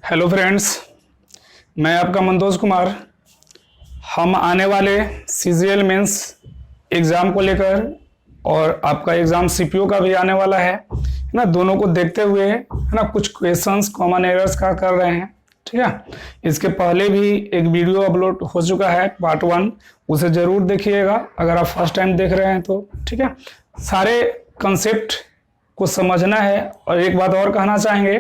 Hello friends, मैं आपका मंतोज कुमार। हम आने वाले सीजीएल मेंस एग्ज़ाम को लेकर और आपका एग्ज़ाम सीपीओ का भी आने वाला है ना, दोनों को देखते हुए है ना कुछ क्वेश्चंस कॉमन एरर्स का कर रहे हैं। ठीक है, इसके पहले भी एक वीडियो अपलोड हो चुका है पार्ट 1, उसे ज़रूर देखिएगा अगर आप फर्स्ट टाइम देख रहे हैं तो। ठीक है, सारे कंसेप्ट को समझना है। और एक बात और कहना चाहेंगे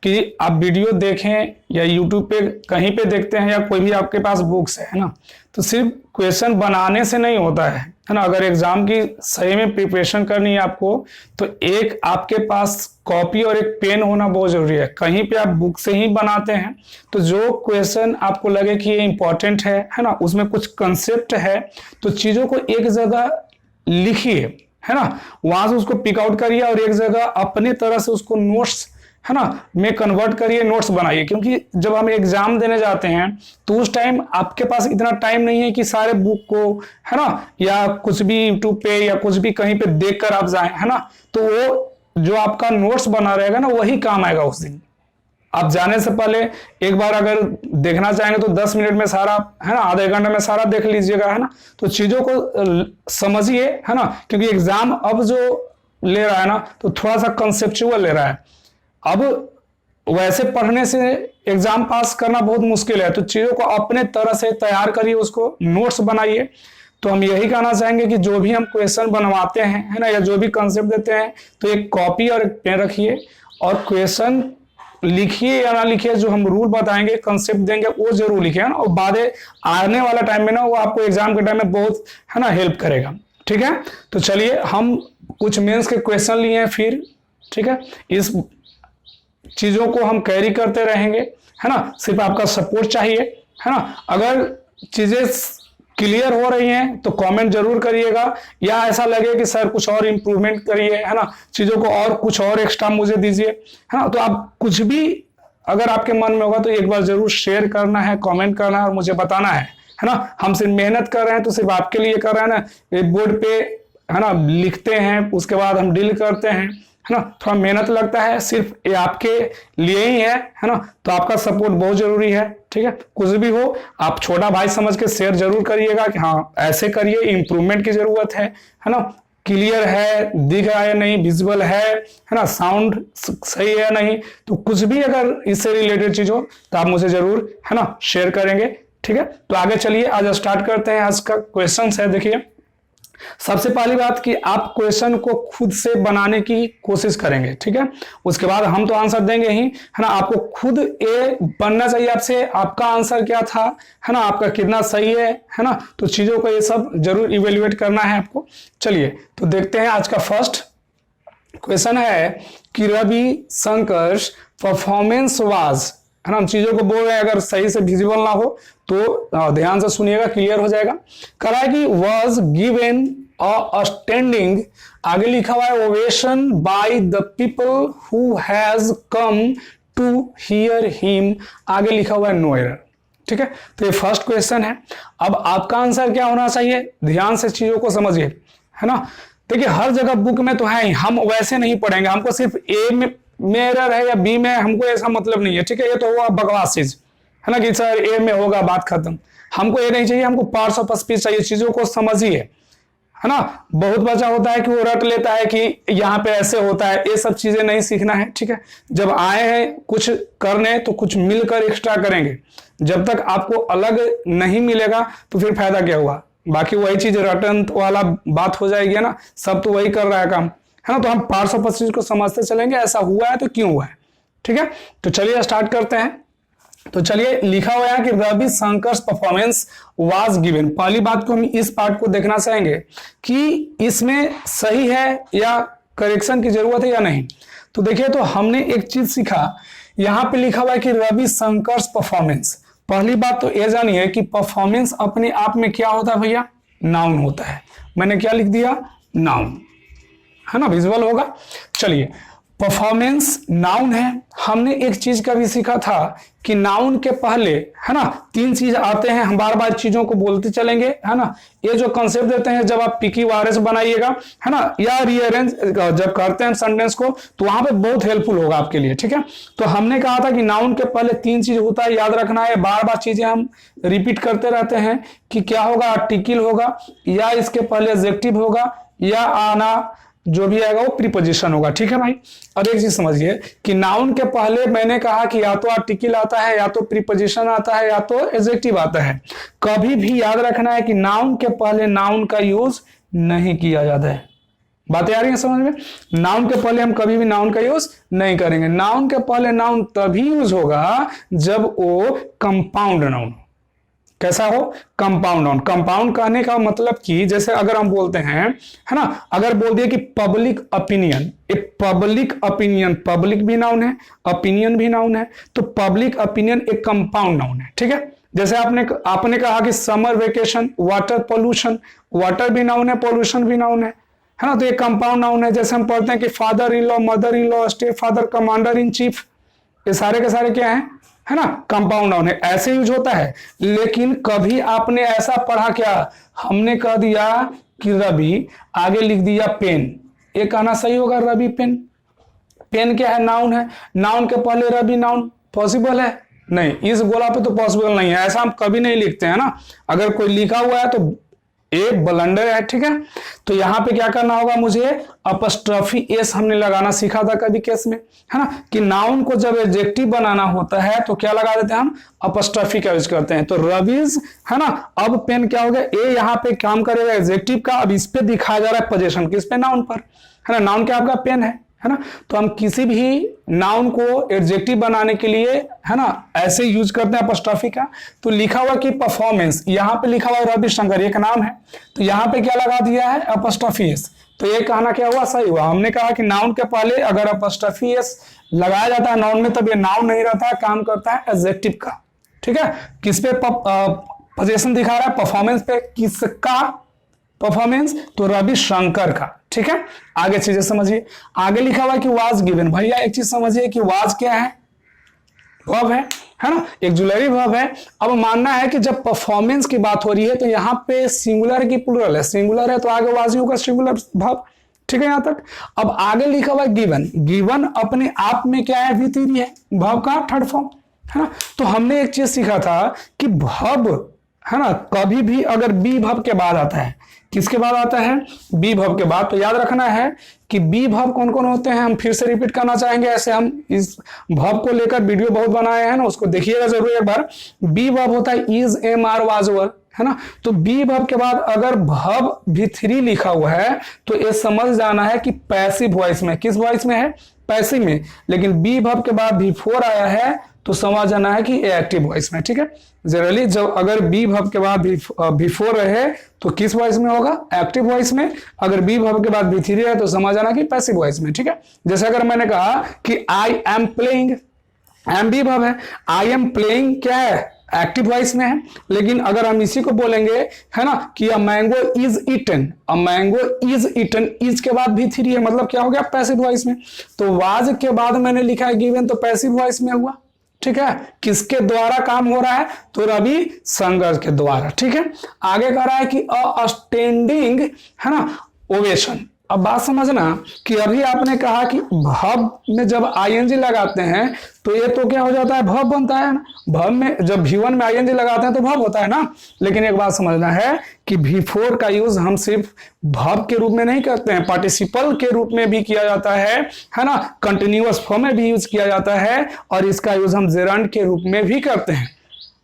कि आप वीडियो देखें या यूट्यूब पे कहीं पे देखते हैं या कोई भी आपके पास बुक्स है ना, तो सिर्फ क्वेश्चन बनाने से नहीं होता है ना। अगर एग्जाम की सही में प्रिपरेशन करनी है आपको, तो एक आपके पास कॉपी और एक पेन होना बहुत जरूरी है। कहीं पे आप बुक से ही बनाते हैं तो जो क्वेश्चन आपको लगे कि ये इंपॉर्टेंट है ना, उसमें कुछ कंसेप्ट है, तो चीजों को एक जगह लिखिए, है ना, वहां से उसको पिक आउट करिए और एक जगह अपने तरह से उसको नोट्स, है ना, में कन्वर्ट करिए, नोट्स बनाइए। क्योंकि जब हम एग्जाम देने जाते हैं तो उस टाइम आपके पास इतना टाइम नहीं है कि सारे बुक को, है ना, या कुछ भी यूट्यूब पे या कुछ भी कहीं पे देखकर आप जाएं, है ना। तो वो जो आपका नोट्स बना रहेगा ना, वही काम आएगा उस दिन। आप जाने से पहले एक बार अगर देखना चाहेंगे तो 10 मिनट में सारा, है ना, आधे घंटे में सारा देख लीजिएगा, है ना। तो चीजों को समझिए, है ना, क्योंकि एग्जाम अब जो ले रहा है ना, तो थोड़ा सा कंसेप्चुअल ले रहा है। अब वैसे पढ़ने से एग्जाम पास करना बहुत मुश्किल है, तो चीजों को अपने तरह से तैयार करिए, उसको नोट्स बनाइए। तो हम यही कहना चाहेंगे कि जो भी हम क्वेश्चन बनवाते हैं, है ना, या जो भी कंसेप्ट देते हैं, तो एक कॉपी और एक पेन रखिए और क्वेश्चन लिखिए या ना लिखिए, जो हम रूल बताएंगे, कंसेप्ट देंगे, वो जरूर लिखिए, है ना। और बाद आने वाला टाइम में ना वो आपको एग्जाम के टाइम में बहुत, है ना, हेल्प करेगा। ठीक है, तो चलिए हम कुछ मेंस के क्वेश्चन लिए हैं फिर। ठीक है, इस चीजों को हम कैरी करते रहेंगे, है ना। सिर्फ आपका सपोर्ट चाहिए, है ना। अगर चीजें क्लियर हो रही हैं तो कमेंट जरूर करिएगा, या ऐसा लगे कि सर कुछ और इंप्रूवमेंट करिए, है ना, चीजों को और कुछ और एक्स्ट्रा मुझे दीजिए, है ना। तो आप कुछ भी अगर आपके मन में होगा तो एक बार जरूर शेयर करना है, कमेंट करना है और मुझे बताना है ना। हम सिर्फ मेहनत कर रहे हैं तो सिर्फ आपके लिए कर रहे हैं ना, बोर्ड पे, है ना, लिखते हैं, उसके बाद हम डील करते हैं, है ना, थोड़ा मेहनत लगता है, सिर्फ ये आपके लिए ही है ना। तो आपका सपोर्ट बहुत जरूरी है। ठीक है, कुछ भी हो आप छोटा भाई समझ के शेयर जरूर करिएगा कि हाँ ऐसे करिए, इंप्रूवमेंट की जरूरत है ना, क्लियर है, दिख रहा है नहीं, विजुअल है ना, साउंड सही है नहीं, तो कुछ भी अगर इससे रिलेटेड चीज हो तो आप मुझे जरूर, है ना, शेयर करेंगे। ठीक है, तो आगे चलिए आज स्टार्ट करते हैं। आज का क्वेश्चन है, देखिए सबसे पहली बात कि आप क्वेश्चन को खुद से बनाने की कोशिश करेंगे। ठीक है, उसके बाद हम तो आंसर देंगे ही, है ना। आपको खुद ये बनना चाहिए आपसे, आपका आंसर क्या था, है ना, आपका कितना सही है ना। तो चीजों को ये सब जरूर इवेल्युएट करना है आपको। चलिए तो देखते हैं आज का फर्स्ट क्वेश्चन है कि रवि शंकर परफॉर्मेंस वाज, है ना। हम चीजों को बोल रहे हैं, अगर सही से विजिबल ना हो तो ध्यान से सुनिएगा, क्लियर हो जाएगा। कहा है कि वाज गिवन अ स्टैंडिंग, आगे लिखा हुआ है ovation by the people who has come to hear him, आगे लिखा हुआ है नो एरर। ठीक है, तो ये फर्स्ट क्वेश्चन है। अब आपका आंसर क्या होना चाहिए, ध्यान से चीजों को समझिए, है ना। देखिए हर जगह बुक में तो है ही, हम वैसे नहीं पढ़ेंगे, हमको सिर्फ ए में एरर है या बी में, हमको ऐसा मतलब नहीं है। ठीक है, ये तो हुआ बकवास चीज, है ना, कि सर ए में होगा, बात खत्म। हमको ये नहीं चाहिए, हमको पार्ट्स ऑफ स्पीच चाहिए। चीजों को समझिए, है ना। बहुत बच्चा होता है कि वो रट लेता है कि यहाँ पे ऐसे होता है, ये सब चीजें नहीं सीखना है। ठीक है, जब आए हैं कुछ करने तो कुछ मिलकर एक्स्ट्रा करेंगे। जब तक आपको अलग नहीं मिलेगा तो फिर फायदा क्या हुआ, बाकी वही चीज रटन वाला बात हो जाएगी, है ना। सब तो वही कर रहा है काम, है ना। तो हम पार्ट्स ऑफ स्पीच को समझते चलेंगे, ऐसा हुआ है तो क्यों हुआ है। ठीक है, तो चलिए स्टार्ट करते हैं। तो चलिए लिखा हुआ है कि Ravi Shankar performance was given. पहली बात को हम इस पार्ट को देखना चाहेंगे कि इसमें सही है या करेक्शन की जरूरत है या नहीं। तो देखिए, तो हमने एक चीज सीखा, यहां पे लिखा हुआ है कि रवि शंकर परफॉर्मेंस। पहली बात तो यह जानिए कि परफॉर्मेंस अपने आप में क्या होता है भैया, नाउन होता है। मैंने क्या लिख दिया, नाउन, है ना, विजुअल होगा। चलिए परफॉर्मेंस नाउन है। हमने एक चीज का भी सीखा था कि नाउन के पहले, है ना, 3 चीज आते हैं, हम बार बार चीजों को बोलते चलेंगे, है ना। ये जो कंसेप्ट देते हैं, जब आप पिकी वायरस बनाइएगा, है ना, या रीअरेंज जब करते हैं सेंटेंस को, तो वहां पे बहुत हेल्पफुल होगा आपके लिए, ठीक है। तो हमने कहा था कि नाउन के पहले 3 चीज होता है, याद रखना है। बार बार चीजें हम रिपीट करते रहते हैं कि क्या होगा, आर्टिकल होगा, या इसके पहले एडजेक्टिव होगा, या आना जो भी आएगा वो प्रीपोजिशन होगा, ठीक है भाई। और एक चीज समझिए कि नाउन के पहले मैंने कहा कि या तो आर्टिकल आता है, या तो प्रीपोजिशन आता है, या तो एडजेक्टिव आता है। कभी भी याद रखना है कि नाउन के पहले नाउन का यूज नहीं किया जाता है। बातें आ रही है समझ में? नाउन के पहले हम कभी भी नाउन का यूज नहीं करेंगे। नाउन के पहले नाउन तभी यूज होगा जब वो कंपाउंड नाउन। कैसा हो? Compound noun. कंपाउंड कहने का मतलब कि जैसे अगर हम बोलते हैं, है ना, अगर बोल दिए कि पब्लिक ओपिनियन, एक पब्लिक ओपिनियन, पब्लिक भी नाउन है, ओपिनियन भी नाउन है, तो पब्लिक ओपिनियन एक कंपाउंड नाउन है, ठीक है। जैसे आपने कहा कि summer vacation, water pollution, water भी नाउन है, पोल्यूशन भी नाउन है ना, तो एक कंपाउंड नाउन है। जैसे हम पढ़ते हैं कि father in law, mother in law, step father, commander in chief, ये सारे के सारे क्या हैं, है ना, कंपाउंड नाउन है। ऐसे यूज होता है। लेकिन कभी आपने ऐसा पढ़ा क्या, हमने कह दिया कि रवि, आगे लिख दिया पेन, ये कहना सही होगा? रवि पेन। पेन क्या है? नाउन है। नाउन के पहले रवि नाउन पॉसिबल है? नहीं, इस गोला पे तो पॉसिबल नहीं है। ऐसा हम कभी नहीं लिखते हैं ना। अगर कोई लिखा हुआ है तो एक ब्लंडर है, ठीक है। तो यहां पे क्या करना होगा, मुझे अपस्ट्रॉफी एस हमने लगाना सीखा था कभी केस में, है ना, कि नाउन को जब एडजेक्टिव बनाना होता है तो क्या लगा देते हैं हम, अपस्ट्रॉफी का यूज करते हैं। तो रवीज, है ना, अब पेन क्या हो गया, ए यहां पे काम करेगा एडजेक्टिव का। अब इस पे दिखाया जा रहा है पोजीशन, किस पे, नाउन पर, है ना। नाउन क्या आपका पेन है ना। तो हम किसी भी नाउन को एडजेक्टिव बनाने के लिए, है ना, ऐसे यूज करते हैं अपस्ट्रॉफी का। तो लिखा हुआ कि परफॉर्मेंस, यहां पे लिखा हुआ रविशंकर, एक नाम है, तो यहां पे क्या लगा दिया है, अपस्ट्रॉफी एस। तो ये कहना क्या हुआ, सही हुआ। हमने कहा कि नाउन के पहले अगर अपस्ट्रॉफी एस लगाया जाता है नाउन में, तब ये नाउन नहीं रहता है, काम करता है एडजेक्टिव का, ठीक है। किस पे पोजीशन दिखा रहा है, परफॉर्मेंस पे। किसका परफॉर्मेंस? तो रविशंकर का, ठीक है। आगे चीजें समझिए। आगे लिखा हुआ कि वाज गिवन। भैया एक चीज समझिए कि वाज क्या है, वर्ब है ना, एक जुलरी वर्ब है। अब मानना है कि जब परफॉर्मेंस की बात हो रही है तो यहां पे सिंगुलर की प्लुरल है, सिंगुलर है तो आगे वाज होगा सिंगुलर वर्ब, ठीक है यहां तक। अब आगे लिखा हुआ गिवन। गिवन अपने आप में क्या है, द्वितीय है, वर्ब का थर्ड फॉर्म, है ना। तो हमने एक चीज सीखा था कि वर्ब, है ना, कभी भी अगर बी वर्ब के बाद आता है, किसके बाद आता है, बी वर्ब के बाद, तो याद रखना है कि बी वर्ब कौन कौन होते हैं। हम फिर से रिपीट करना चाहेंगे, ऐसे हम इस वर्ब को लेकर वीडियो बहुत बनाए हैं ना, उसको देखिएगा जरूर एक बार। बी वर्ब होता है इज, एम, आर, वाज, वर, है ना। तो बी वर्ब के बाद अगर वर्ब भी 3 लिखा हुआ है तो ये समझ जाना है कि पैसिव वॉइस में, किस वॉइस में है, पैसिव में। लेकिन बी वर्ब के बाद भी 4 आया है तो समझ जाना है कि एक्टिव वॉइस में, ठीक है। जनरली जब अगर बी वर्ब के बाद बिफोर रहे तो किस वॉइस में होगा, एक्टिव वॉइस में। अगर बी वर्ब के बाद B3 है तो समझ जाना कि पैसिव वॉइस में, ठीक है। जैसे अगर मैंने कहा कि I am playing, am be verb है, आई एम प्लेइंग क्या है, एक्टिव वॉइस में है। लेकिन अगर हम इसी को बोलेंगे, है ना, कि a mango is eaten, a mango is eaten, is के बाद B3 है, मतलब क्या हो गया, पैसिव वॉइस में। तो वाज के बाद मैंने लिखा है गिवन, तो पैसिव वॉइस में हुआ, ठीक है। किसके द्वारा काम हो रहा है, तो रविशंकर के द्वारा, ठीक है। आगे कह रहा है कि अ स्टैंडिंग, है ना, ओवेशन। अब बात समझना कि अभी आपने कहा कि वर्ब में जब आईएनजी लगाते हैं तो ये तो क्या हो जाता है, वर्ब बनता है ना। वर्ब में जब V1 में आईएनजी लगाते हैं तो वर्ब होता है ना। लेकिन एक बात समझना है कि V4 का यूज हम सिर्फ वर्ब के रूप में नहीं करते हैं, पार्टिसिपल के रूप में भी किया जाता है ना, कंटिन्यूअस फॉर्म में भी यूज किया जाता है, और इसका यूज हम जेरंड के रूप में भी करते हैं।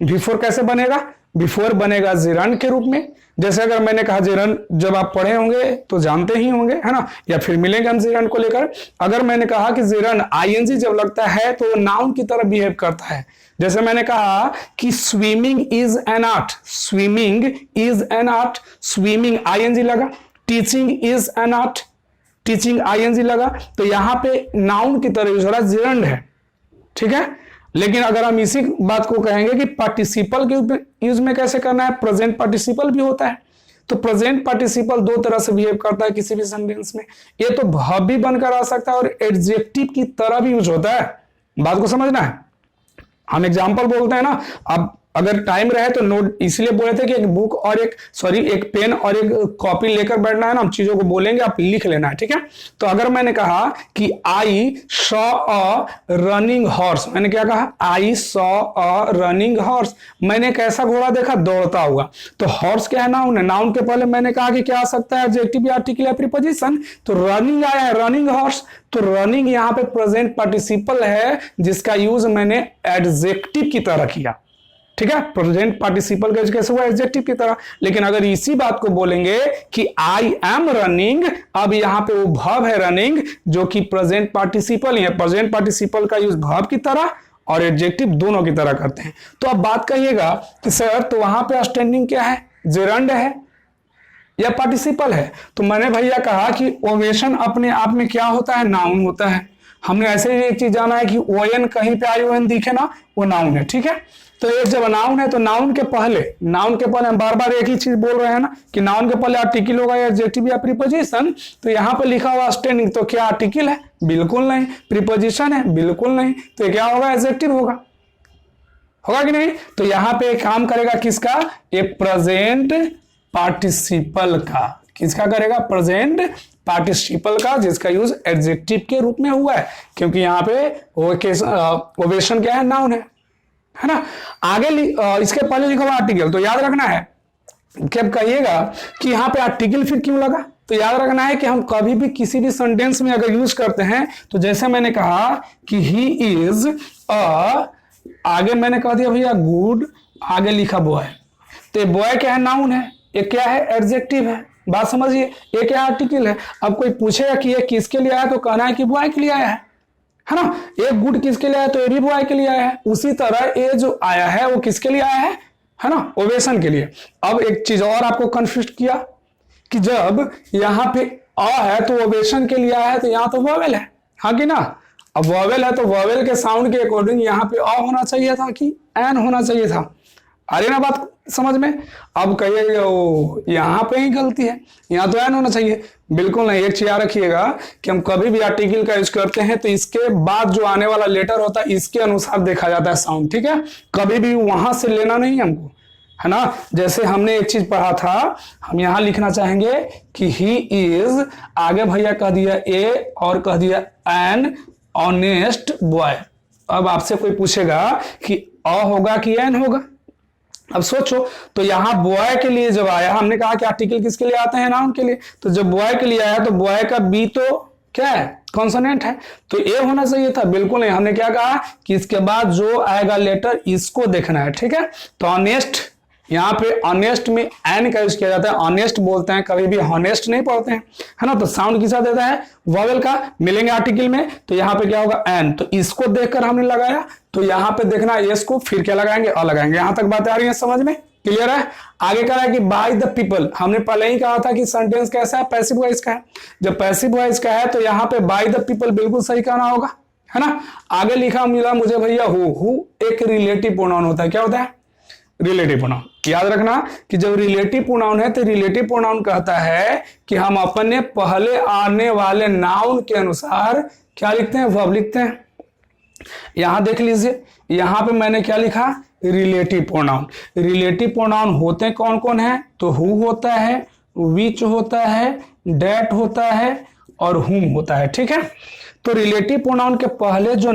V4 कैसे बनेगा, V4 बनेगा जेरंड के रूप में। जैसे अगर मैंने कहा जेरंड, जब आप पढ़े होंगे तो जानते ही होंगे, है ना, या फिर मिलेंगे हम जेरंड को लेकर। अगर मैंने कहा कि जेरंड आईएनजी जब लगता है तो नाउन की तरह बिहेव करता है। जैसे मैंने कहा कि swimming is an art, swimming is an art, swimming ING लगा। Teaching is an art, teaching ING लगा। तो यहां पे नाउन की तरह यूज हो रहा है, जेरंड है, ठीक है। लेकिन अगर हम इसी बात को कहेंगे कि पार्टिसिपल के यूज में कैसे करना है, प्रेजेंट पार्टिसिपल भी होता है। तो प्रेजेंट पार्टिसिपल दो तरह से बिहेव करता है किसी भी सेंटेंस में। ये तो वर्ब भी बनकर आ सकता है और एडजेक्टिव की तरह भी यूज होता है। बात को समझना है। हम एग्जाम्पल बोलते हैं ना, अब अगर टाइम रहे तो नोट, इसलिए बोले थे कि एक बुक और एक पेन और एक कॉपी लेकर बैठना है ना, हम चीजों को बोलेंगे, आप लिख लेना है, ठीक है। तो अगर मैंने कहा कि I saw a running horse, मैंने क्या कहा, I saw a running horse, मैंने एक ऐसा घोड़ा देखा दौड़ता हुआ। तो हॉर्स क्या है, नाउन है। नाउन के पहले मैंने कहा कि क्या आ सकता है, एडजेक्टिव या आर्टिकल या प्रीपोजिशन। तो रनिंग आया है, रनिंग हॉर्स। तो रनिंग यहाँ पे प्रेजेंट पार्टिसिपल है जिसका यूज मैंने एडजेक्टिव की तरह किया, ठीक है। प्रेजेंट पार्टिसिपल का कैसे हुआ, एडजेक्टिव की तरह। लेकिन अगर इसी बात को बोलेंगे कि आई एम रनिंग, अब यहां पे वो वर्ब है रनिंग जो कि प्रेजेंट पार्टिसिपल है। प्रेजेंट पार्टिसिपल का यूज वर्ब की तरह और एडजेक्टिव दोनों की तरह करते हैं। तो अब बात कहिएगा कि सर तो वहां पे स्टैंडिंग क्या है, जेरंड है या पार्टिसिपल है। तो मैंने भैया कहा कि ओवेशन अपने आप में क्या होता है, नाउन होता है। हमने ऐसे ही एक चीज जाना है कि ओएन कहीं पे आई ओएन दिखे ना, वो नाउन है, ठीक है। तो एक जब नाउन है तो नाउन के पहले हम बार बार एक ही चीज बोल रहे हैं ना कि नाउन के पहले आर्टिकल होगा या एडजेक्टिव या प्रीपोजिशन। तो यहाँ पे लिखा हुआ स्टैंडिंग, तो क्या आर्टिकल है, बिल्कुल नहीं। प्रीपोजिशन है, बिल्कुल नहीं। तो क्या होगा, एडजेक्टिव होगा कि नहीं। तो यहाँ पे काम करेगा किसका, ये प्रेजेंट पार्टिसिपल का। किसका करेगा, प्रेजेंट पार्टिसिपल का, जिसका यूज एडजेक्टिव के रूप में हुआ है, क्योंकि यहाँ पे ओवेशन क्या है, नाउन है ना। आगे इसके पहले लिखा हुआ आर्टिकल, तो याद रखना है कि अब कहिएगा कि यहाँ पे आर्टिकल फिर क्यों लगा। तो याद रखना है कि हम कभी भी किसी भी सेंटेंस में अगर यूज करते हैं, तो जैसे मैंने कहा कि ही इज आगे मैंने कह दिया भैया गुड, आगे लिखा बॉय। तो बॉय क्या है, नाउन है। ये क्या है, एडजेक्टिव है। बात समझिए, ये क्या आर्टिकल है। अब कोई पूछेगा कि ये किसके लिए आया, तो कहना है कि बॉय के लिए आया है ना। एक गुड किसके लिए आया, तो ये भी बॉय के लिए आया है। उसी तरह ये जो आया है वो किसके लिए आया है ना, ओवेशन के लिए। अब एक चीज और आपको कंफ्यूज किया कि जब यहाँ पे अ है तो ओवेशन के लिए आया है, तो यहाँ तो वोवेल है, हाँ कि ना। अब वोवेल है तो वोवेल के साउंड के अकॉर्डिंग यहाँ पे अ होना चाहिए था कि एन होना चाहिए था। आ रही ना बात समझ में। अब कहिए यहाँ पे ही गलती है, यहाँ तो एन होना चाहिए। बिल्कुल नहीं। एक चीज याद रखिएगा कि हम कभी भी आर्टिकल का यूज करते हैं तो इसके बाद जो आने वाला लेटर होता है इसके अनुसार देखा जाता है साउंड, ठीक है। कभी भी वहां से लेना नहीं है हमको, है ना। जैसे हमने एक चीज पढ़ा था, हम यहाँ लिखना चाहेंगे कि ही इज, आगे भैया कह दिया ए और कह दिया एन ऑनेस्ट बॉय। अब आपसे कोई पूछेगा कि अ होगा कि एन होगा। अब सोचो, तो यहाँ बॉय के लिए जब आया, हमने कहा कि आर्टिकल किसके लिए आते हैं, नाउन के लिए। तो जब बॉय के लिए आया तो बॉय का बी तो क्या है, कॉन्सोनेंट है, तो ए होना चाहिए था। बिल्कुल नहीं। हमने क्या कहा कि इसके बाद जो आएगा लेटर इसको देखना है, ठीक है। तो ऑनेस्ट, यहाँ पे ऑनेस्ट में एन का यूज किया जाता है। ऑनेस्ट बोलते हैं, कभी भी हॉनेस्ट नहीं पढ़ते हैं, है ना। तो साउंड किसका देता है, वॉवेल का। मिलेंगे आर्टिकल में, तो यहाँ पे क्या होगा, एन। तो इसको देखकर हमने लगाया, तो यहाँ पे देखना एस को, फिर क्या लगाएंगे, अ लगाएंगे। यहां तक बातें आ रही है समझ में, क्लियर है। आगे कह रहा है कि बाय द पीपल। हमने पहले ही कहा था कि सेंटेंस कैसा है, पैसिव वॉइस का है। जब पैसिव वॉइस का है तो यहाँ पे बाय द पीपल बिल्कुल सही कहना होगा, है ना। आगे लिखा मिला मुझे भैया हु एक रिलेटिव प्रोनाउन होता है। क्या होता है, रिलेटिव प्रोनाउन। याद रखना कि जब रिलेटिव प्रोनाउन है तो रिलेटिव प्रोनाउन कहता है कि हम अपने पहले आने वाले नाउन के अनुसार क्या लिखते हैं, वर्ब लिखते हैं। यहां देख लीजिए, यहां पे मैंने क्या लिखा, रिलेटिव प्रोनाउन। रिलेटिव प्रोनाउन होते कौन कौन है, तो हु होता है, विच होता है, डेट होता है और हुम होता है, ठीक है। तो रिलेटिव प्रोनाउन के पहले जो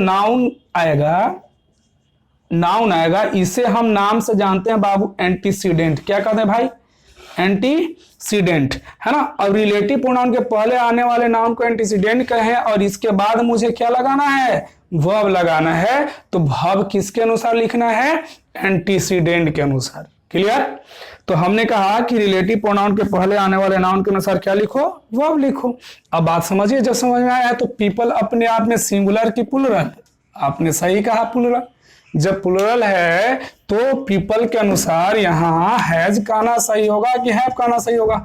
नाउन आएगा इसे हम नाम से जानते हैं बाबू, एंटीसीडेंट। क्या कहते हैं भाई, एंटीसीडेंट, है ना। अब रिलेटिव प्रोनाउन के पहले आने वाले नाउन को एंटीसीडेंट कहे और इसके बाद मुझे क्या लगाना है, वर्ब लगाना है। तो वर्ब किसके अनुसार लिखना है, एंटीसीडेंट के अनुसार। क्लियर। तो हमने कहा कि रिलेटिव प्रोनाउन के पहले आने वाले नाउन के अनुसार क्या लिखो, वर्ब लिखो। अब बात समझिए, जब समझ में आया तो पीपल अपने आप में सिंगुलर की प्लुरल, आपने सही कहा प्लुरल। जब प्लुरल है तो पीपल के अनुसार यहाँ हैज कहना सही होगा कि हैव कहना सही होगा,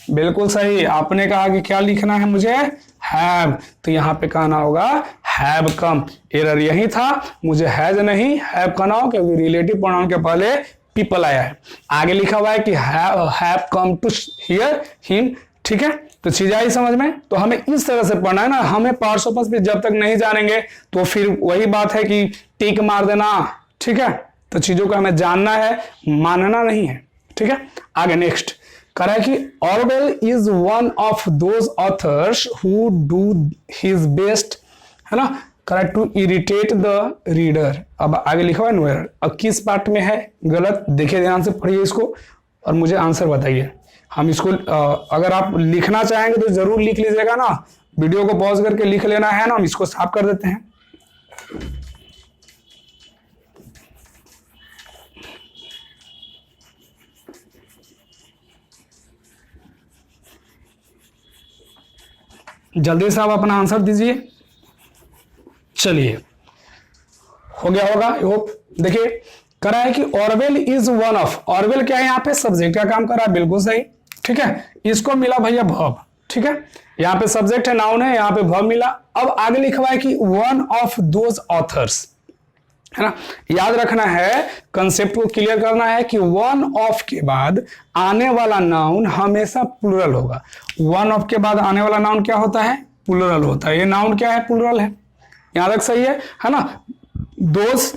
बिल्कुल सही। आपने कहा कि क्या लिखना है मुझे, हैव, तो यहाँ पे कहना होगा हैव कम। एरर यही था, मुझे हैज नहीं हैव कहना हो, क्योंकि रिलेटिव प्रोनाउन के पहले पीपल आया है, आगे लिखा हुआ है कि have come to hear him, ठीक है। तो चीज आई समझ में। तो हमें इस तरह से पढ़ना है ना, हमें पार्ट्स ऑफ स्पीच जब तक नहीं जानेंगे तो फिर वही बात है कि टिक मार देना, ठीक है। तो चीजों को हमें जानना है, मानना नहीं है, ठीक है। आगे नेक्स्ट कह रहा है कि Orwell is one of those authors who do his best, है ना, correct to irritate the reader. अब आगे लिखा हुआ है नो एरर। अब किस पार्ट में है गलत, देखिए ध्यान से पढ़िए इसको और मुझे आंसर बताइए। हम इसको अगर आप लिखना चाहेंगे तो जरूर लिख लीजिएगा ना, वीडियो को पॉज करके लिख लेना है ना। हम इसको साफ कर देते हैं। जल्दी से आप अपना आंसर दीजिए। चलिए हो गया होगा होप। देखिए करा है कि Orwell is one of, Orwell क्या है यहाँ पे सब्जेक्ट का काम कर रहा है, बिल्कुल सही, ठीक है। इसको मिला भैया वर्ब, ठीक है। यहाँ पे सब्जेक्ट है, नाउन है, यहाँ पे वर्ब मिला। अब आगे लिखा हुआ है कि वन ऑफ दोज ऑथर्स, है ना। याद रखना है, कंसेप्ट को क्लियर करना है कि वन ऑफ के बाद आने वाला नाउन हमेशा प्लूरल होगा। वन ऑफ के बाद आने वाला नाउन क्या होता है, प्लूरल होता है। ये नाउन क्या है, प्लूरल है, यहां तक सही है ना। दोज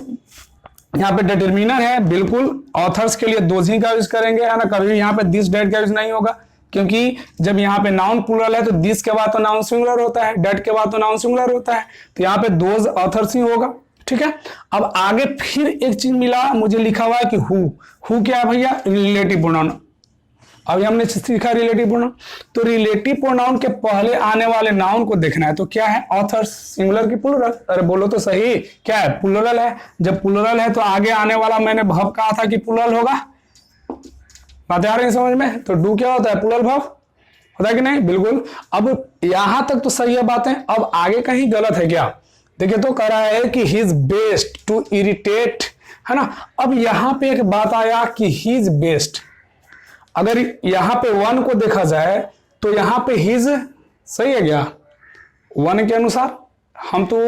यहाँ पे डिटरमिनर है, बिल्कुल ऑथर्स के लिए दोज ही का यूज करेंगे, है ना। कभी यहाँ पे दिस डेट का यूज नहीं होगा, क्योंकि जब यहाँ पे नाउन प्लूरल है तो दिस के बाद तो नाउन सिंगुलर होता है, डेट के बाद तो नाउन सिंगुलर होता है, तो यहाँ पे दोज ऑथर्स ही होगा, ठीक है। अब आगे फिर एक चीज मिला मुझे, लिखा हुआ है कि हु क्या है भैया, रिलेटिव प्रोनाउन। अभी हमने सीखा रिलेटिव प्रोनाउन, तो रिलेटिव प्रोनाउन के पहले आने वाले नाउन को देखना है, तो क्या है, ऑथर्स, सिंगुलर की प्लूरल। अरे बोलो तो सही, क्या है, प्लूरल है। जब प्लूरल है तो आगे आने वाला मैंने भव कहा था कि प्लूरल होगा, बातें आ रही है समझ में। तो डू क्या होता है, प्लूरल भव होता है कि नहीं, बिल्कुल। अब यहां तक तो सही है बातें, अब आगे कहीं गलत है क्या, देखिए। तो कह रहा है कि he is best to irritate, है ना। अब यहां पे एक बात आया कि ही इज बेस्ट, अगर यहां पे वन को देखा जाए तो यहां पे हिज सही है क्या, वन के अनुसार। हम तो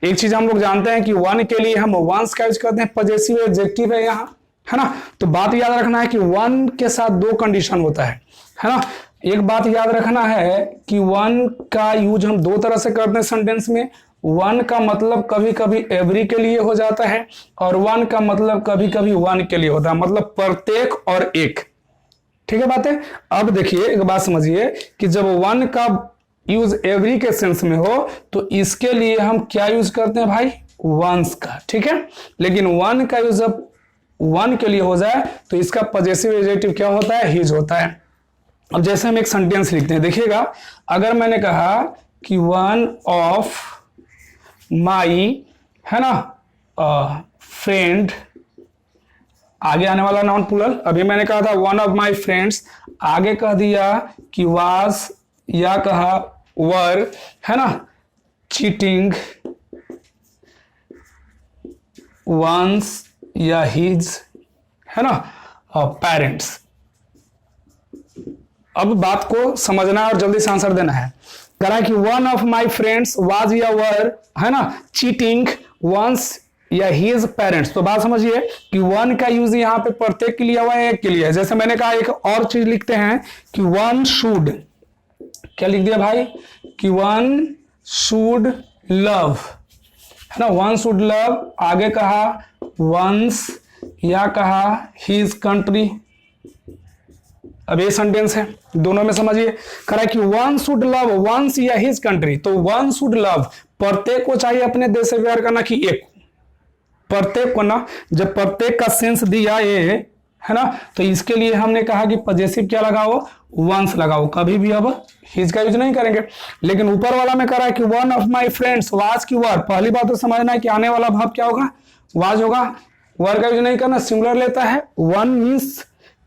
एक चीज हम लोग जानते हैं कि वन के लिए हम वंस का यूज करते हैं, पजेसिव एडजेक्टिव है यहाँ, है ना। तो बात याद रखना है कि वन के साथ दो कंडीशन होता है ना। एक बात याद रखना है कि वन का यूज हम दो तरह से करते हैं सेंटेंस में। वन का मतलब कभी कभी एवरी के लिए हो जाता है, और वन का मतलब कभी कभी वन के लिए होता है, मतलब प्रत्येक और एक, ठीक है बातें। अब देखिए एक बात समझिए कि जब वन का यूज एवरी के सेंस में हो तो इसके लिए हम क्या यूज करते हैं भाई, वंस का, ठीक है। लेकिन वन का यूज जब वन के लिए हो जाए तो इसका पजेसिव एडजेक्टिव क्या होता है, हिज होता है। अब जैसे हम एक सेंटेंस लिखते हैं, देखिएगा, अगर मैंने कहा कि वन ऑफ माई, है ना, फ्रेंड, आगे आने वाला नाउन प्लूरल। अभी मैंने कहा था वन ऑफ माई फ्रेंड्स, आगे कह दिया कि वाज या कहा वर, है ना, चीटिंग वंस या हिज, है ना, पेरेंट्स। अब बात को समझना और जल्दी से आंसर देना है। कह रहा है कि one of my friends was या वर, है ना, चीटिंग वंस या हिज पेरेंट्स। तो बात समझिए कि वन का यूज यहाँ पे प्रत्येक के लिए हुआ है, एक के लिए है। जैसे मैंने कहा एक और चीज लिखते हैं कि वन शुड, क्या लिख दिया भाई, कि वन शुड लव, है ना, वन शुड लव। आगे कहा वंस या कहा हिज कंट्री। अब ये सेंटेंस है, दोनों में समझिए। कह रहा है कि वन शुड लव वंस या हिज कंट्री। तो वन शुड लव, प्रत्येक को चाहिए अपने देश से प्यार करना, कि एक प्रत्येक को ना, जब प्रत्येक का सेंस दिया ये, है ना, तो इसके लिए हमने कहा कि पजेसिव क्या लगाओ, वंस लगाओ, कभी भी अब हिज का यूज नहीं करेंगे। लेकिन ऊपर वाला में कह रहा है कि one of my friends was की वर। पहली बात तो समझना है कि आने वाला भाव क्या होगा, वाज होगा, वर का यूज नहीं करना, सिंगुलर लेता है। वन मीन्स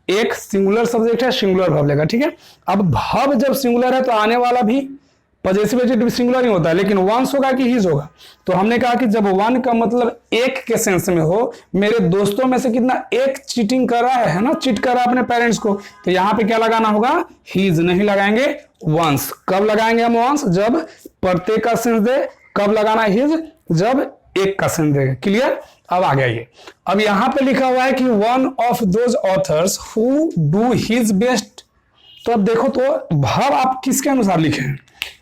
एक सिंगुलर सब्जेक्ट है, सिंगुलर वर्ब लेगा, ठीक है। अब वर्ब जब सिंगुलर है तो आने वाला भी पजेसिव एडजेक्टिव सिंगुलर ही होता है, लेकिन वंस होगा कि हिज होगा। तो हमने कहा कि जब वन का मतलब एक के सेंस में हो, मेरे दोस्तों में से कितना एक चीटिंग कर रहा है ना, चीट कर रहा है अपने पेरेंट्स को, तो यहाँ पे क्या लगाना होगा, हिज, नहीं लगाएंगे वंस। कब लगाएंगे हम वंस, जब प्रत्येक का सेंस दे। कब लगाना हिज, जब एक का सेंस देगा। क्लियर। अब आ गया ये। अब यहां पे लिखा हुआ है कि one of those authors who do his best. तो अब देखो तो भाव आप किसके अनुसार लिखे हैं?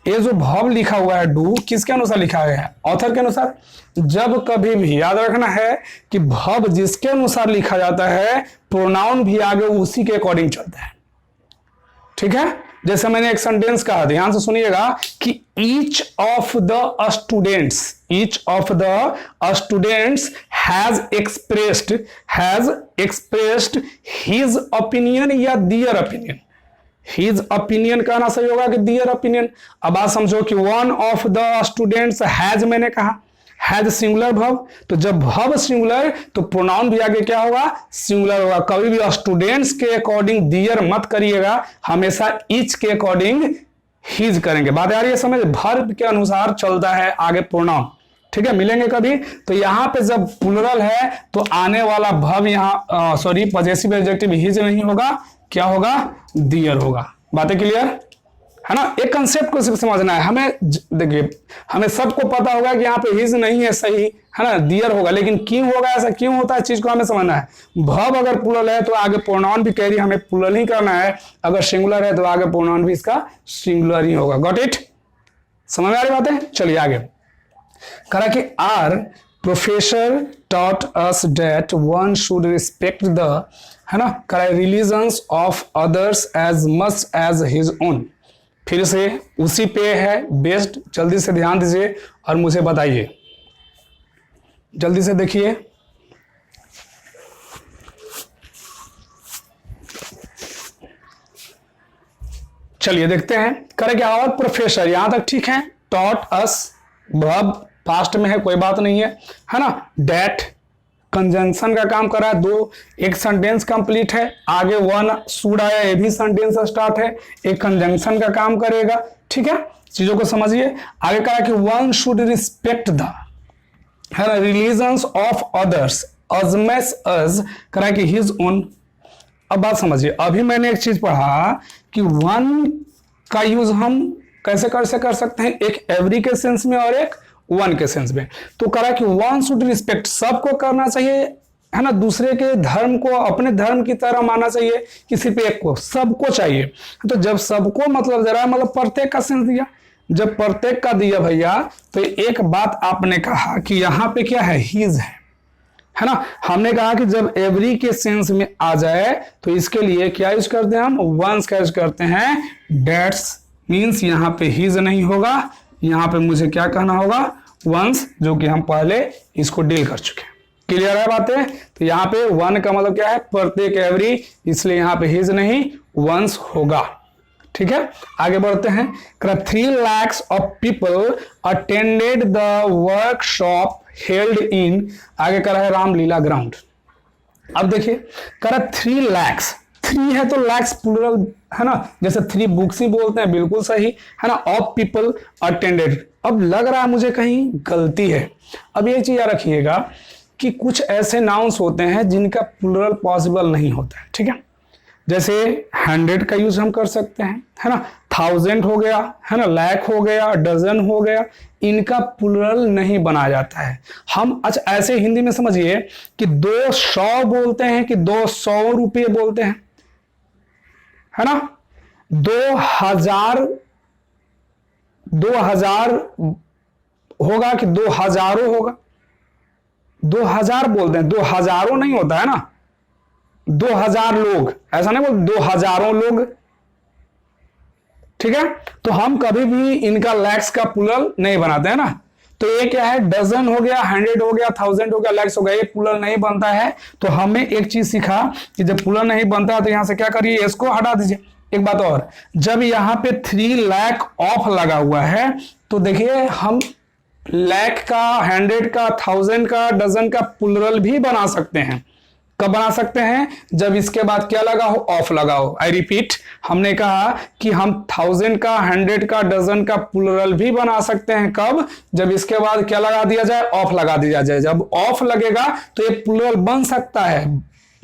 ये जो भाव लिखा हुआ है डू, किसके अनुसार लिखा गया है? ऑथर के अनुसार। जब कभी भी याद रखना है कि भाव जिसके अनुसार लिखा जाता है, प्रोनाउन भी आगे उसी के अकॉर्डिंग चलता है। ठीक है, जैसे मैंने एक सेंटेंस कहा, ध्यान से सुनिएगा कि each of the students has expressed his opinion या दियर ओपिनियन। हिज ओपिनियन कहना सही होगा कि दियर ओपिनियन। अब बात समझो कि one of the students has, मैंने कहा हैज सिंगुलर भव, तो जब भव सिंगुलर तो प्रोनाउन भी आगे क्या होगा? सिंगुलर होगा। कभी भी स्टूडेंट्स के अकॉर्डिंग दियर मत करिएगा, हमेशा ईच के अकॉर्डिंग हिज करेंगे। बात आ रही है समझ? वर्ब के अनुसार चलता है आगे प्रोनाउन। ठीक है, मिलेंगे कभी। तो यहां पे जब प्लुरल है तो आने वाला भव यहाँ पजेसिव एडजेक्टिव हिज नहीं होगा, क्या होगा? दियर होगा। बातें क्लियर है ना? एक कंसेप्ट को सिर्फ समझना है हमें। देखिए, हमें सबको पता होगा कि यहाँ पे हिज नहीं है, सही है ना, दियर होगा। लेकिन क्यों होगा ऐसा, क्यों होता है, चीज को हमें समझना है। भव अगर प्लुरल है तो आगे प्रोनाउन भी कैरी हमें प्लुरल ही करना है। अगर सिंगुलर है तो आगे प्रोनाउन भी इसका सिंगुलर ही होगा। Got it? समझ में आ रही बातें? चलिए आगे करा कि our professor taught us that one should respect the, है ना, religions of others as much as his own। फिर से उसी पे है बेस्ड। जल्दी से ध्यान दीजिए और मुझे बताइए, जल्दी से देखिए। चलिए देखते हैं। करें क्या? और प्रोफेसर, यहां तक ठीक है। टॉट अस वर्ब पास्ट में है, कोई बात नहीं है ना। डेट कंजंक्शन का काम कर रहा है, दो, एक सेंटेंस कंप्लीट है, आगे वन शुड आया, ये भी सेंटेंस स्टार्ट है, एक कंजंक्शन का काम करेगा। ठीक है, चीजों को समझिए। आगे कहा कि वन शुड रिस्पेक्ट द, है ना, religions of others as much as करा कि हिज ओन। अब बात समझिए, अभी मैंने एक चीज पढ़ा कि वन का यूज हम कैसे कर सकते हैं, एक एवरी के सेंस में और एक वन के सेंस में। तो करा कि वन शुड रिस्पेक्ट, सबको करना चाहिए, है ना, दूसरे के धर्म को अपने धर्म की तरह मानना चाहिए, किसी पे एक को, सबको चाहिए। तो जब सबको मतलब जरा मतलब प्रत्येक का सेंस दिया, जब प्रत्येक का दिया भैया, तो एक बात आपने कहा कि यहाँ पे क्या है, हिज है ना। हमने कहा कि जब एवरी के सेंस में आ जाए तो इसके लिए क्या यूज करते हैं हम, वंस का यूज करते हैं। डेट्स मीन्स यहाँ पे हिज नहीं होगा, यहाँ पे मुझे क्या कहना होगा, वंस, जो कि हम पहले इसको डील कर चुके हैं। क्लियर है बातें? तो यहाँ पे वन का मतलब क्या है, प्रत्येक एवरी, इसलिए यहाँ पे हिज नहीं वंस होगा। ठीक है, आगे बढ़ते हैं। 3 lakhs of people attended the workshop held in, आगे कर रहा है रामलीला ग्राउंड। अब देखिए कर 3 lakhs, 3 है तो lakhs प्लूरल है ना, जैसे 3 बुक्स ही बोलते हैं, बिल्कुल सही है ना। ऑफ पीपल अटेंडेड, अब लग रहा है मुझे कहीं गलती है। अब ये चीज याद रखिएगा कि कुछ ऐसे नाउन्स होते हैं जिनका प्लूरल पॉसिबल नहीं होता है। ठीक है, जैसे 100 का यूज हम कर सकते हैं, है ना, 1000 हो गया, है ना, लाख हो गया, डजन हो गया, इनका प्लूरल नहीं बनाया जाता है। हम अच्छा ऐसे हिंदी में समझिए कि 200 बोलते हैं कि 200 रुपये बोलते हैं, है ना। 2000 होगा कि 2000 होगा, 2000 बोलते हैं, 2000 नहीं होता है ना। 2000 लोग, ऐसा नहीं बोल, 2000 लोग। ठीक है, तो हम कभी भी इनका लैक्स का प्लूरल नहीं बनाते हैं ना। तो ये क्या है, डजन हो गया, 100 हो गया, 1000 हो गया, लैक्स हो गया, ये प्लूरल नहीं बनता है। तो हमें एक चीज सीखा कि जब प्लूरल नहीं बनता है तो यहां से क्या करिए, इसको हटा दीजिए। एक बात और, जब यहां पे 3 लाख ऑफ लगा हुआ है तो देखिए हम लाख का, 100 का, 1000 का, डजन का प्लूरल भी बना सकते हैं। कब बना सकते हैं, जब इसके बाद क्या लगा हो, ऑफ लगा हो। आई रिपीट, हमने कहा कि हम 1000 का, 100 का, डजन का प्लूरल भी बना सकते हैं। कब, जब इसके बाद क्या लगा दिया जाए, ऑफ लगा दिया जाए। जब ऑफ लगेगा तो ये प्लूरल बन सकता है,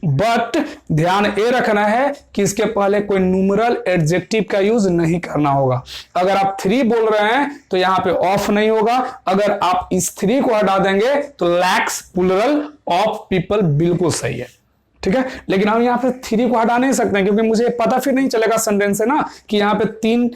बट ध्यान ये रखना है कि इसके पहले कोई न्यूमरल एडजेक्टिव का यूज नहीं करना होगा। अगर आप 3 बोल रहे हैं तो यहां पे ऑफ नहीं होगा। अगर आप इस 3 को हटा देंगे तो लैक्स प्लूरल ऑफ पीपल बिल्कुल सही है, ठीक है। लेकिन हम यहाँ पे 3 को हटा नहीं सकते क्योंकि मुझे पता फिर नहीं चलेगा सेंटेंस से ना कि यहाँ पे 3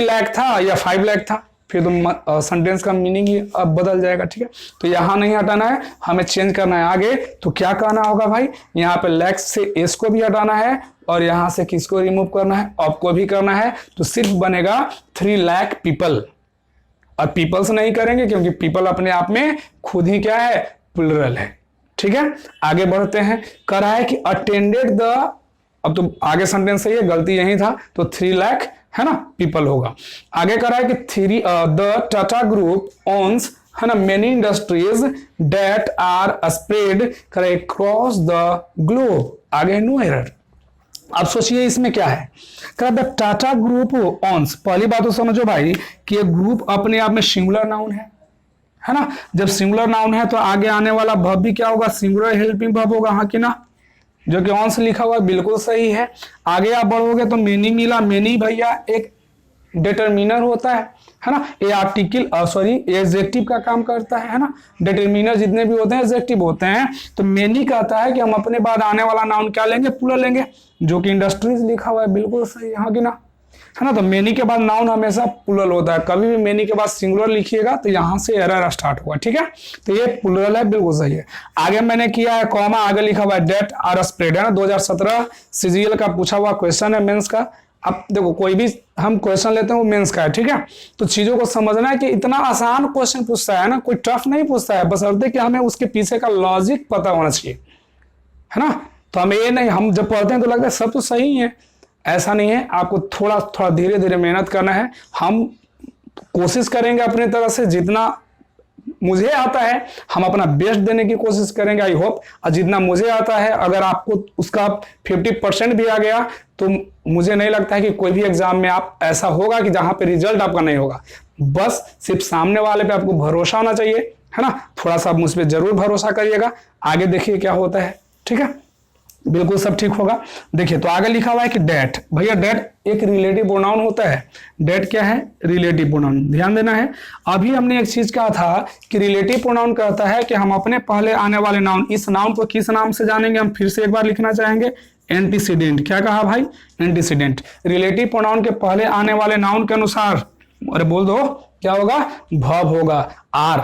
लाख था या 5 लाख था, फिर तो सेंटेंस का मीनिंग ही अब बदल जाएगा, ठीक है। तो यहां नहीं हटाना है, हमें चेंज करना है आगे। तो क्या करना होगा भाई, यहाँ पे लैक्स से एस को भी हटाना है और यहां से किसको रिमूव करना है, ऑफ को भी करना है। तो सिर्फ बनेगा 3 लाख पीपल। और पीपल्स नहीं करेंगे क्योंकि पीपल अपने आप में खुद ही क्या है, प्लूरल है, ठीक है। आगे बढ़ते हैं। कह रहा है कि अटेंडेड द, अब तो आगे सेंटेंस सही है, गलती यही था, तो 3 लाख है ना पीपल होगा। आगे कह रहा है कि द टाटा ग्रुप ओन्स है ना many industries that are spread across the globe. आगे नो एरर। अब सोचिए इसमें क्या है, कह द टाटा ग्रुप ओन्स। पहली बात तो समझो भाई कि ये ग्रुप अपने आप में सिंगुलर नाउन है ना। जब सिंगुलर नाउन है तो आगे आने वाला वर्ब भी क्या होगा, सिंगुलर हेल्पिंग वर्ब होगा, हाँ कि ना, जो कि ऑन से लिखा हुआ बिल्कुल सही है। आगे आप बढ़ोगे तो मेनी मिला। मेनी भैया एक डिटरमिनर होता है ना। ये आर्टिकल एडजेक्टिव का काम करता है ना। डिटरमिनर जितने भी होते हैं एडजेक्टिव होते हैं। तो मेनी कहता है कि हम अपने बाद आने वाला नाउन क्या लेंगे, प्लूरल लेंगे, जो कि इंडस्ट्रीज लिखा हुआ है बिल्कुल सही है, हाँ कि ना, है ना। तो मेनी के बाद नाउन हमेशा प्लूरल होता है। कभी भी मेनी के बाद सिंगुलर लिखिएगा तो यहां से एरर स्टार्ट होगा, ठीक है। तो ये प्लूरल है, बिल्कुल सही है। आगे मैंने किया है कॉमा, आगे लिखा हुआ है डेट आर स्प्रेड, है ना। 2017 सीजीएल का पूछा हुआ क्वेश्चन है मेंस का। अब देखो कोई भी हम क्वेश्चन लेते हैं वो मेंस का है, ठीक है। तो चीजों को समझना है कि इतना आसान क्वेश्चन पूछता है ना, कोई टफ नहीं पूछता है, बशर्ते कि हमें उसके पीछे का लॉजिक पता होना चाहिए, है ना। तो हमें ये नहीं, हम जब पढ़ते हैं तो लगता है सब तो सही है, ऐसा नहीं है। आपको थोड़ा थोड़ा धीरे धीरे मेहनत करना है। हम कोशिश करेंगे अपने तरफ से, जितना मुझे आता है हम अपना बेस्ट देने की कोशिश करेंगे, आई होप। और जितना मुझे आता है अगर आपको उसका 50% भी आ गया तो मुझे नहीं लगता है कि कोई भी एग्जाम में आप ऐसा होगा कि जहां पे रिजल्ट आपका नहीं होगा। बस सिर्फ सामने वाले पे आपको भरोसा होना चाहिए, है ना। थोड़ा सा मुझ पर जरूर भरोसा करिएगा, आगे देखिए क्या होता है, ठीक है। बिल्कुल सब ठीक होगा। देखिए तो आगे लिखा हुआ है कि डेट, भैया डेट एक रिलेटिव प्रोनाउन होता है। डेट क्या है, रिलेटिव प्रोनाउन, ध्यान देना है। अभी हमने एक चीज कहा था कि रिलेटिव प्रोनाउन कहता है कि हम अपने पहले आने वाले नाउन, इस नाउन को किस नाम से जानेंगे, हम फिर से एक बार लिखना चाहेंगे, एंटीसीडेंट। क्या कहा भाई, एंटीसीडेंट। रिलेटिव प्रोनाउन के पहले आने वाले नाउन के अनुसार, अरे बोल दो क्या होगा, वर्ब होगा। आर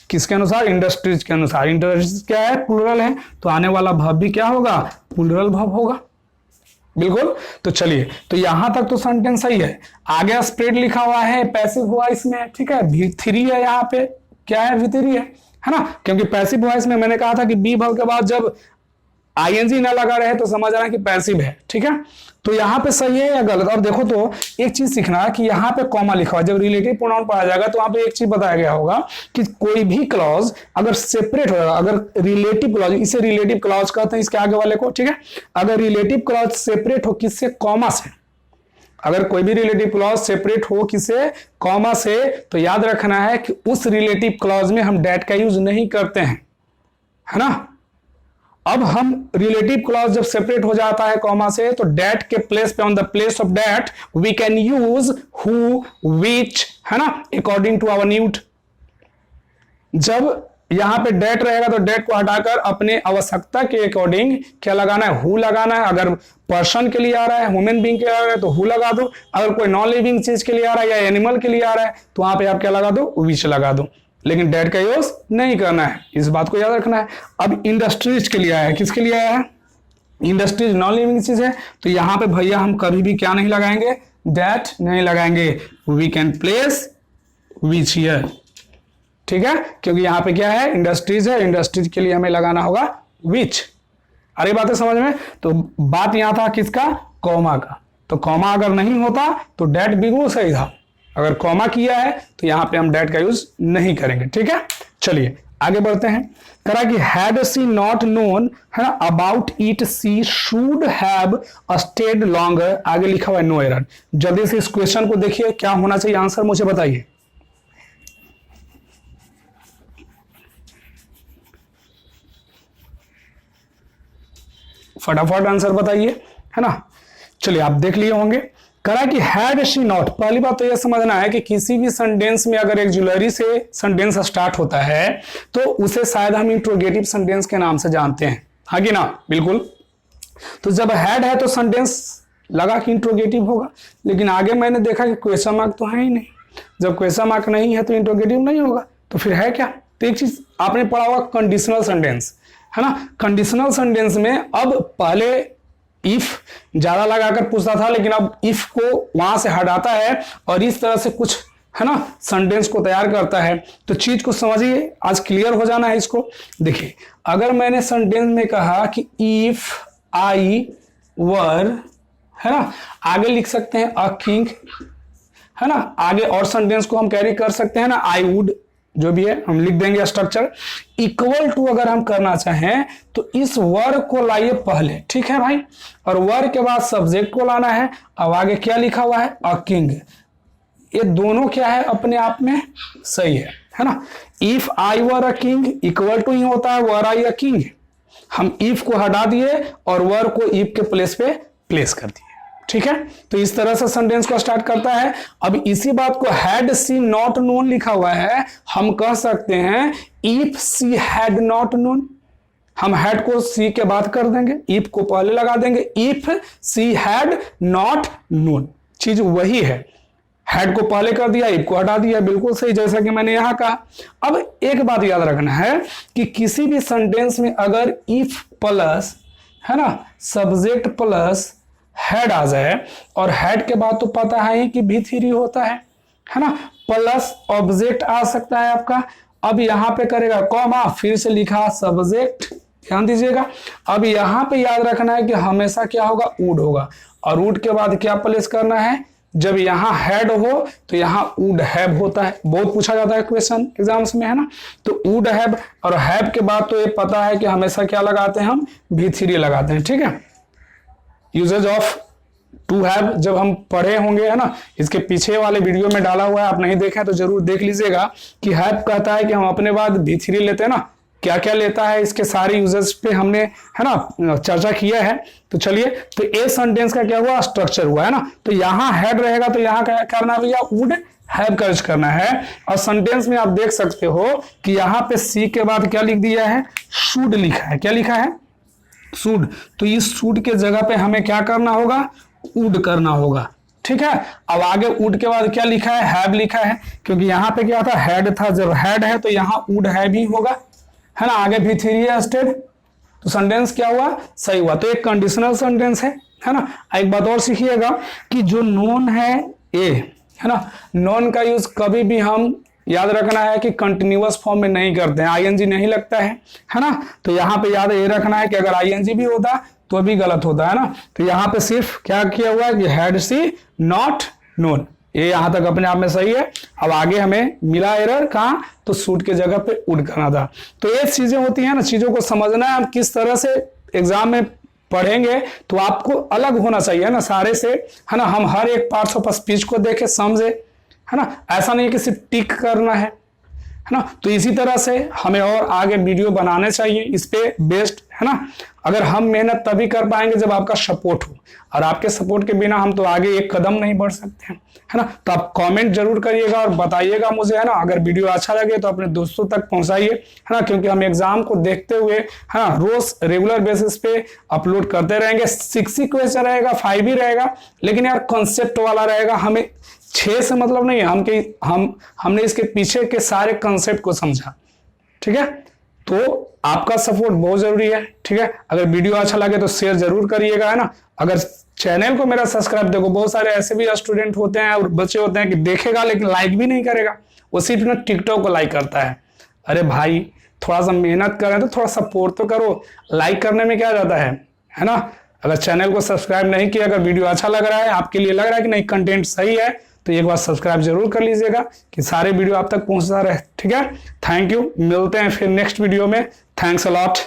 किसके अनुसार, इंडस्ट्रीज के अनुसार। इंडस्ट्रीज क्या है, प्लूरल है, तो आने वाला वर्ब भी क्या होगा, प्लूरल वर्ब होगा, बिल्कुल। तो चलिए, तो यहां तक तो सेंटेंस सही है। आगे स्प्रेड लिखा हुआ है पैसिव वॉइस में, ठीक है। V3 है, यहाँ पे क्या है, V3 है ना। क्योंकि पैसिव वॉइस में मैंने कहा था कि बी वर्ब के बाद जब आईएनजी ना लगा रहे तो समझ आना कि पैसिव है, ठीक है। तो यहाँ पे सही है या गलत। अब देखो तो एक चीज सीखना कि यहाँ पे कॉमा लिखा हुआ है, जब रिलेटिव प्रोनाउन पढ़ा जाएगा तो वहां पे एक चीज बताया गया होगा कि कोई भी क्लॉज अगर सेपरेट होगा, अगर रिलेटिव क्लॉज, इसे रिलेटिव क्लॉज कहते हैं इसके आगे वाले को, ठीक है। अगर रिलेटिव क्लॉज सेपरेट हो किससे, कॉमा से, अगर कोई भी रिलेटिव क्लॉज सेपरेट हो किसे, कॉमा से, तो याद रखना है कि उस रिलेटिव क्लॉज में हम डेट का यूज नहीं करते हैं, है ना। अब हम रिलेटिव क्लॉज जब सेपरेट हो जाता है कॉमा से तो डेट के प्लेस पे, on the place of date we can use who, which, है ना, अकॉर्डिंग टू आवर नीड। जब यहां पे डेट रहेगा तो डेट को हटाकर अपने आवश्यकता के अकॉर्डिंग क्या लगाना है, हु लगाना है। अगर पर्सन के लिए आ रहा है, ह्यूमन बीइंग के लिए आ रहा है तो हु लगा दो। अगर कोई नॉन लिविंग चीज के लिए आ रहा है या एनिमल के लिए आ रहा है तो वहां पे आप क्या लगा दो, विच लगा दो। लेकिन डेट का यूज नहीं करना है, इस बात को याद रखना है। अब इंडस्ट्रीज के लिए आया है, किसके लिए आया है, इंडस्ट्रीज नॉन लिविंग चीज है, तो यहां पे भैया हम कभी भी क्या नहीं लगाएंगे, डेट नहीं लगाएंगे। We can place which here, ठीक है, क्योंकि यहां पे क्या है, इंडस्ट्रीज है, इंडस्ट्रीज के लिए हमें लगाना होगा विच। अरे बातें समझ में। तो बात यहां था किसका, कॉमा का। तो कॉमा अगर नहीं होता तो डेट बिल्कुल सही था। अगर कॉमा किया है तो यहां पे हम डेट का यूज नहीं करेंगे, ठीक है। चलिए आगे बढ़ते हैं। करा कि हैड सी नॉट नोन, है ना, about it she should have stayed longer. आगे लिखा हुआ है नो एरर। जल्दी से इस क्वेश्चन को देखिए, क्या होना चाहिए आंसर, मुझे बताइए। फटाफट आंसर बताइए, है ना। चलिए आप देख लिए होंगे। करा कि हैड शी नॉट, पहली बात तो यह समझना है कि किसी भी सेंटेंस में अगर एक्जुलरी से सेंटेंस स्टार्ट होता है तो उसे शायद हम इंट्रोगेटिव सेंटेंस के नाम से जानते हैं, हाँ कि ना, बिल्कुल। तो जब हैड है तो सेंटेंस लगा कि इंट्रोगेटिव होगा, लेकिन आगे मैंने देखा कि क्वेश्चन मार्क तो है ही नहीं। जब क्वेश्चन मार्क नहीं है तो इंट्रोगेटिव नहीं होगा, तो फिर है क्या। तो एक चीज आपने पढ़ा होगा कंडीशनल सेंटेंस, है ना। कंडीशनल सेंटेंस में अब पहले इफ ज्यादा लगाकर पूछता था, लेकिन अब इफ को वहां से हटाता है और इस तरह से कुछ, है ना, सेंटेंस को तैयार करता है। तो चीज को समझिए, आज क्लियर हो जाना है इसको। देखिए अगर मैंने सेंटेंस में कहा कि इफ आई वर, है ना, आगे लिख सकते हैं अ किंग, है ना, आगे और सेंटेंस को हम कैरी कर सकते हैं ना, आई वुड, जो भी है हम लिख देंगे स्ट्रक्चर। इक्वल टू अगर हम करना चाहें तो इस वर को लाइए पहले, ठीक है भाई, और वर के बाद सब्जेक्ट को लाना है। अब आगे क्या लिखा हुआ है, अ किंग। ये दोनों क्या है, अपने आप में सही है ना। If I were a king equal to ही होता है वर आई अ किंग। हम इफ को हटा दिए और वर को इफ के प्लेस पे प्लेस कर दिए, ठीक है। तो इस तरह से सेंटेंस को स्टार्ट करता है। अब इसी बात को हैड सी नॉट नोन लिखा हुआ है, हम कह सकते हैं if she had not known. हम हैड को सी के बाद कर देंगे, इफ को पहले लगा देंगे, if she had not known. चीज वही है, हैड को पहले कर दिया, इफ को हटा दिया, बिल्कुल सही, जैसा कि मैंने यहां कहा। अब एक बात याद रखना है कि किसी भी सेंटेंस में अगर इफ प्लस, है ना, सब्जेक्ट प्लस हेड आ जाए, और हेड के बाद तो पता है कि भी3 होता है ना, प्लस ऑब्जेक्ट आ सकता है आपका। अब यहां पे करेगा कॉमा, फिर से लिखा सब्जेक्ट, ध्यान दीजिएगा। अब यहां पे याद रखना है कि हमेशा क्या होगा, वुड होगा, और वुड के बाद क्या प्लेस करना है, जब यहां हेड हो तो यहां वुड हैव होता है, बहुत पूछा जाता है क्वेश्चन एग्जाम्स में, है ना। तो वुड हैव, और हैव के बाद तो ये पता है कि हमेशा क्या लगाते हैं, हम भी3 लगाते हैं, ठीक है। यूजेज ऑफ टू हैव जब हम पढ़े होंगे, है ना, इसके पीछे वाले वीडियो में डाला हुआ है, आप नहीं देखे तो जरूर देख लीजिएगा कि हैव कहता है कि हम अपने बाद भी3 लेते हैं ना, क्या क्या लेता है, इसके सारे यूजेस पे हमने, है ना, चर्चा किया है। तो चलिए, तो ए सेंटेंस का क्या हुआ, स्ट्रक्चर हुआ, है ना। तो यहां हेड रहेगा तो यहां क्या करना है भैया, वुड हैव कर्ज करना है। और सेंटेंस में आप देख सकते हो कि यहां पे सी के बाद क्या लिख दिया है, शुड लिखा है। क्या लिखा है, शुड। तो इस शुड के जगह पे हमें क्या करना होगा, वुड करना होगा, ठीक है। अब आगे वुड के बाद क्या लिखा है, हैव लिखा है, क्योंकि यहां पे क्या था, हेड था, जब हेड है तो यहां वुड हैव ही होगा, है ना। आगे भी3 स्टेड, तो सेंटेंस क्या हुआ, सही हुआ। तो एक कंडीशनल सेंटेंस है ना। एक बात और सीखिएगा कि जो नोन है ए, है ना, नोन का यूज कभी भी हम याद रखना है कि कंटिन्यूअस फॉर्म में नहीं करते हैं, आईएनजी नहीं लगता है ना। तो यहाँ पे याद ये रखना है कि अगर आईएनजी भी होता तो भी गलत होता है ना। तो यहाँ पे सिर्फ क्या किया हुआ है कि हैड सी नॉट नोन, ये यहां तक अपने आप में सही है। अब आगे हमें मिला एरर कहां, तो सूट के जगह पे वुड करना था। तो ये चीजें होती हैं ना, चीजों को समझना है, हम किस तरह से एग्जाम में पढ़ेंगे तो आपको अलग होना चाहिए ना सारे से, है ना। हम हर एक पार्ट्स ऑफ स्पीच को देखे समझे, है ना, ऐसा नहीं कि सिर्फ टिक करना है ना। तो इसी तरह से हमें और आगे वीडियो बनाने चाहिए इस पे बेस्ड, है ना। अगर हम मेहनत तभी कर पाएंगे जब आपका सपोर्ट हो, और आपके सपोर्ट के बिना हम तो आगे एक कदम नहीं बढ़ सकते हैं, है ना। तो आप कमेंट जरूर करिएगा और बताइएगा मुझे, है ना। अगर वीडियो अच्छा लगे तो अपने दोस्तों तक पहुंचाइए, है ना, क्योंकि हम एग्जाम को देखते हुए, है ना, रोज रेगुलर बेसिस पे अपलोड करते रहेंगे। 6 ही क्वेश्चन रहेगा, 5 ही रहेगा, लेकिन यार कॉन्सेप्ट वाला रहेगा। हमें 6 से मतलब नहीं है, हमने इसके पीछे के सारे कंसेप्ट को समझा, ठीक है। तो आपका सपोर्ट बहुत जरूरी है, ठीक है। अगर वीडियो अच्छा लगे तो शेयर जरूर करिएगा, है ना। अगर चैनल को मेरा सब्सक्राइब, देखो बहुत सारे ऐसे भी स्टूडेंट होते हैं और बच्चे होते हैं कि देखेगा लेकिन लाइक भी नहीं करेगा, वो सिर्फ ना टिकटॉक को लाइक करता है। अरे भाई थोड़ा सा मेहनत करें तो थोड़ा सपोर्ट तो करो, लाइक करने में क्या जाता है ना। अगर चैनल को सब्सक्राइब नहीं किया, अगर वीडियो अच्छा लग रहा है, आपके लिए लग रहा है कि नहीं कंटेंट सही है, तो एक बार सब्सक्राइब जरूर कर लीजिएगा कि सारे वीडियो आप तक पहुंचता रहे, ठीक है। थैंक यू, मिलते हैं फिर नेक्स्ट वीडियो में। Thanks a lot.